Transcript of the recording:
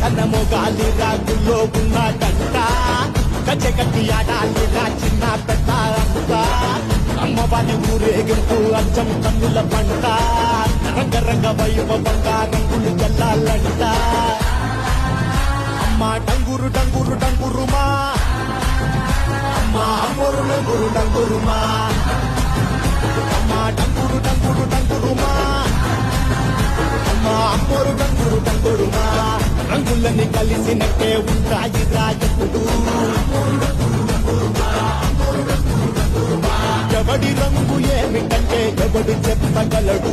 తనమో గాలి రాగుల్లో ఉన్నాడంట గచ్చగట్టి ఆడాలిరా చిన్న పెద్ద అంతా అమ్మవారి ఊరేగింపు అచ్చం కన్నుల పంట రంగరంగ వైభవంగా రంగులు జల్లాలంట అమ్మ డంగురు డంగురు డంగురుమా అమ్మ అమ్మోరు డంగురు డంగురుమా అమ్మ డంగురు డంగురు డంగురుమా అమ్మ అమ్మోరు డంగురు డంగురుమా రంగులని కలిసినట్టే ఉంటాయి రాజపుడు ఎవడి రంగు ఏమిటంటే ఎవడు చెప్పగలడు